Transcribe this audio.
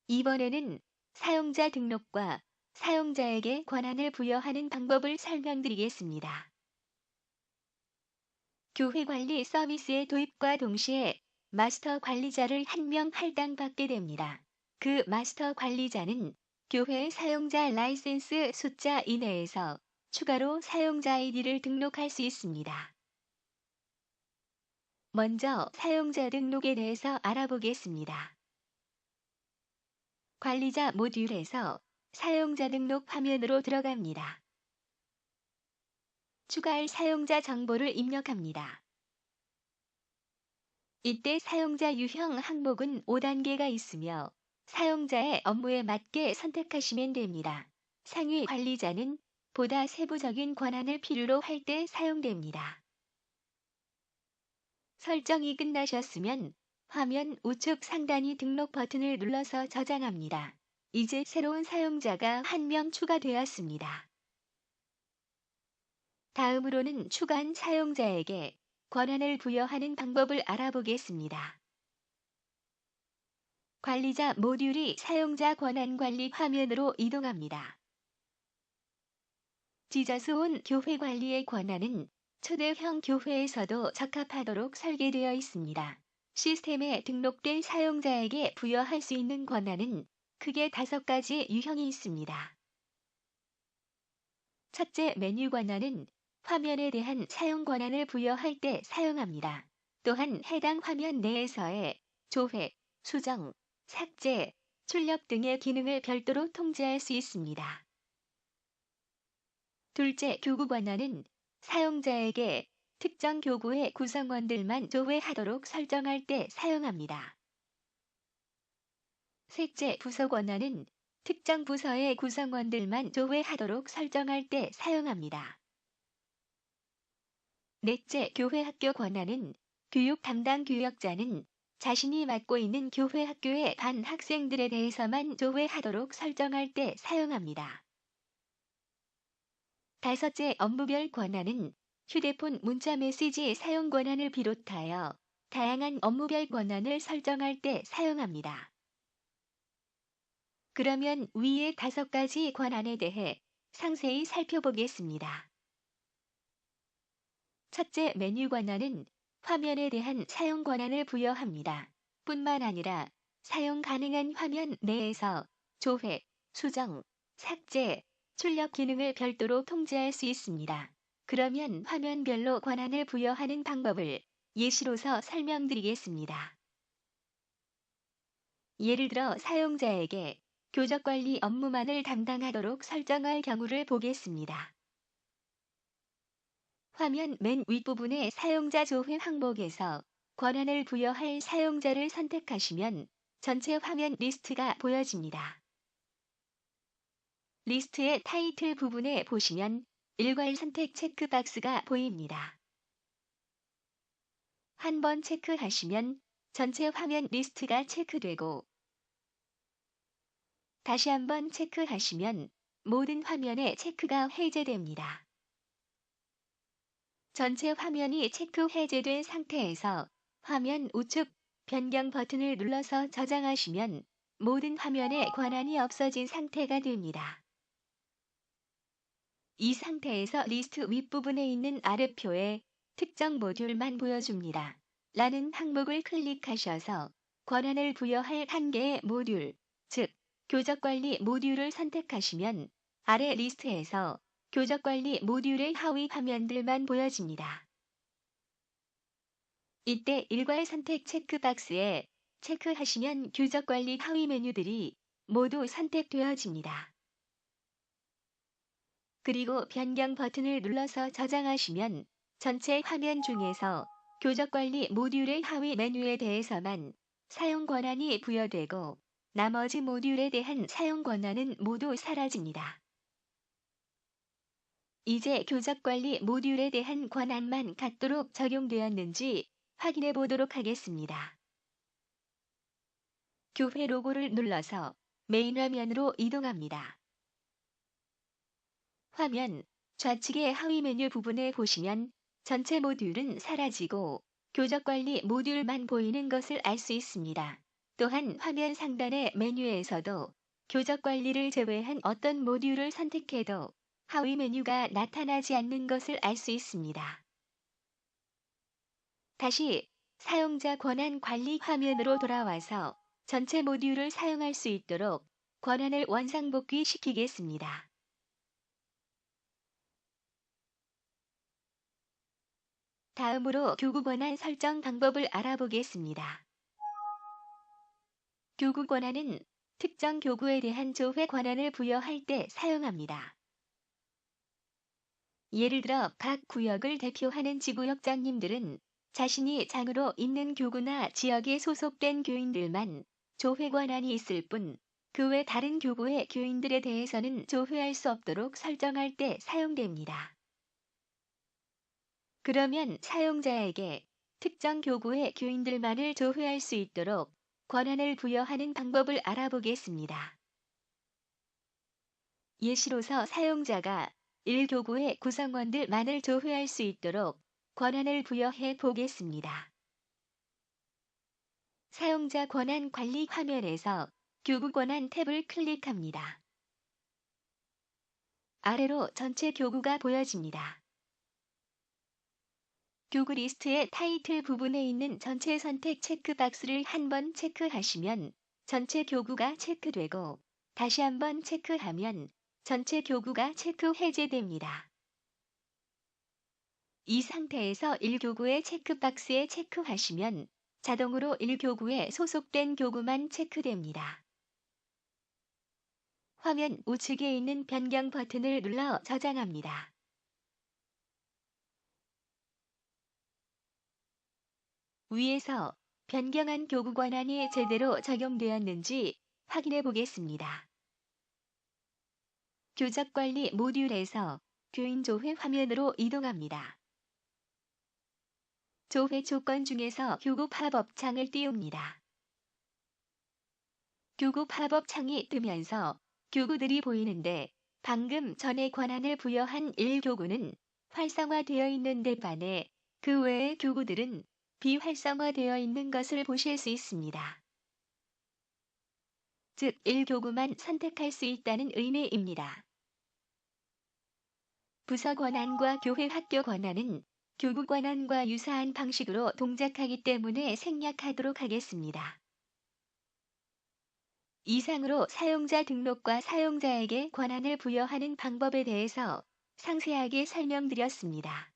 이번에는 사용자 등록과 사용자에게 권한을 부여하는 방법을 설명드리겠습니다. 교회 관리 서비스의 도입과 동시에 마스터 관리자를 한 명 할당받게 됩니다. 그 마스터 관리자는 교회의 사용자 라이센스 숫자 이내에서 추가로 사용자 아이디를 등록할 수 있습니다. 먼저 사용자 등록에 대해서 알아보겠습니다. 관리자 모듈에서 사용자 등록 화면으로 들어갑니다. 추가할 사용자 정보를 입력합니다. 이때 사용자 유형 항목은 5단계가 있으며 사용자의 업무에 맞게 선택하시면 됩니다. 상위 관리자는 보다 세부적인 권한을 필요로 할 때 사용됩니다. 설정이 끝나셨으면 화면 우측 상단위 등록 버튼을 눌러서 저장합니다. 이제 새로운 사용자가 한 명 추가되었습니다. 다음으로는 추가한 사용자에게 권한을 부여하는 방법을 알아보겠습니다. 관리자 모듈이 사용자 권한 관리 화면으로 이동합니다. 찢어서 온 교회 관리의 권한은 초대형 교회에서도 적합하도록 설계되어 있습니다. 시스템에 등록된 사용자에게 부여할 수 있는 권한은 크게 5가지 유형이 있습니다. 첫째, 메뉴 권한은 화면에 대한 사용 권한을 부여할 때 사용합니다. 또한 해당 화면 내에서의 조회, 수정, 삭제, 출력 등의 기능을 별도로 통제할 수 있습니다. 둘째, 교구 권한은 사용자에게 특정 교구의 구성원들만 조회하도록 설정할 때 사용합니다. 셋째, 부서 권한은 특정 부서의 구성원들만 조회하도록 설정할 때 사용합니다. 넷째, 교회 학교 권한은 교육 담당 교역자는 자신이 맡고 있는 교회 학교의 반 학생들에 대해서만 조회하도록 설정할 때 사용합니다. 다섯째, 업무별 권한은 휴대폰 문자 메시지 사용 권한을 비롯하여 다양한 업무별 권한을 설정할 때 사용합니다. 그러면 위의 5가지 권한에 대해 상세히 살펴보겠습니다. 첫째, 메뉴 권한은 화면에 대한 사용 권한을 부여합니다. 뿐만 아니라 사용 가능한 화면 내에서 조회, 수정, 삭제, 출력 기능을 별도로 통제할 수 있습니다. 그러면 화면별로 권한을 부여하는 방법을 예시로서 설명드리겠습니다. 예를 들어 사용자에게 교적 관리 업무만을 담당하도록 설정할 경우를 보겠습니다. 화면 맨 윗부분의 사용자 조회 항목에서 권한을 부여할 사용자를 선택하시면 전체 화면 리스트가 보여집니다. 리스트의 타이틀 부분에 보시면 일괄 선택 체크박스가 보입니다. 한 번 체크하시면 전체 화면 리스트가 체크되고 다시 한번 체크하시면 모든 화면의 체크가 해제됩니다. 전체 화면이 체크 해제된 상태에서 화면 우측 변경 버튼을 눌러서 저장하시면 모든 화면에 권한이 없어진 상태가 됩니다. 이 상태에서 리스트 윗부분에 있는 아래표에 특정 모듈만 보여줍니다. 라는 항목을 클릭하셔서 권한을 부여할 한 개의 모듈, 즉 교적관리 모듈을 선택하시면 아래 리스트에서 교적관리 모듈의 하위 화면들만 보여집니다. 이때 일괄 선택 체크박스에 체크하시면 교적관리 하위 메뉴들이 모두 선택되어집니다. 그리고 변경 버튼을 눌러서 저장하시면 전체 화면 중에서 교적관리 모듈의 하위 메뉴에 대해서만 사용 권한이 부여되고 나머지 모듈에 대한 사용 권한은 모두 사라집니다. 이제 교적관리 모듈에 대한 권한만 같도록 적용되었는지 확인해 보도록 하겠습니다. 교회 로고를 눌러서 메인 화면으로 이동합니다. 화면 좌측의 하위 메뉴 부분에 보시면 전체 모듈은 사라지고 교적관리 모듈만 보이는 것을 알 수 있습니다. 또한 화면 상단의 메뉴에서도 교적 관리를 제외한 어떤 모듈을 선택해도 하위 메뉴가 나타나지 않는 것을 알 수 있습니다. 다시 사용자 권한 관리 화면으로 돌아와서 전체 모듈을 사용할 수 있도록 권한을 원상복귀 시키겠습니다. 다음으로 교구 권한 설정 방법을 알아보겠습니다. 교구 권한은 특정 교구에 대한 조회 권한을 부여할 때 사용합니다. 예를 들어 각 구역을 대표하는 지구역장님들은 자신이 장으로 있는 교구나 지역에 소속된 교인들만 조회 권한이 있을 뿐 그 외 다른 교구의 교인들에 대해서는 조회할 수 없도록 설정할 때 사용됩니다. 그러면 사용자에게 특정 교구의 교인들만을 조회할 수 있도록 권한을 부여하는 방법을 알아보겠습니다. 예시로서 사용자가 1교구의 구성원들만을 조회할 수 있도록 권한을 부여해 보겠습니다. 사용자 권한 관리 화면에서 교구 권한 탭을 클릭합니다. 아래로 전체 교구가 보여집니다. 교구 리스트의 타이틀 부분에 있는 전체 선택 체크박스를 한번 체크하시면 전체 교구가 체크되고 다시 한번 체크하면 전체 교구가 체크 해제됩니다. 이 상태에서 1교구의 체크박스에 체크하시면 자동으로 1교구에 소속된 교구만 체크됩니다. 화면 우측에 있는 변경 버튼을 눌러 저장합니다. 위에서 변경한 교구 권한이 제대로 적용되었는지 확인해 보겠습니다. 교적 관리 모듈에서 교인 조회 화면으로 이동합니다. 조회 조건 중에서 교구 팝업 창을 띄웁니다. 교구 팝업 창이 뜨면서 교구들이 보이는데 방금 전에 권한을 부여한 1교구는 활성화되어 있는 데 반해 그 외의 교구들은 비활성화되어 있는 것을 보실 수 있습니다. 즉 1교구만 선택할 수 있다는 의미입니다. 부서 권한과 교회 학교 권한은 교구 권한과 유사한 방식으로 동작하기 때문에 생략하도록 하겠습니다. 이상으로 사용자 등록과 사용자에게 권한을 부여하는 방법에 대해서 상세하게 설명드렸습니다.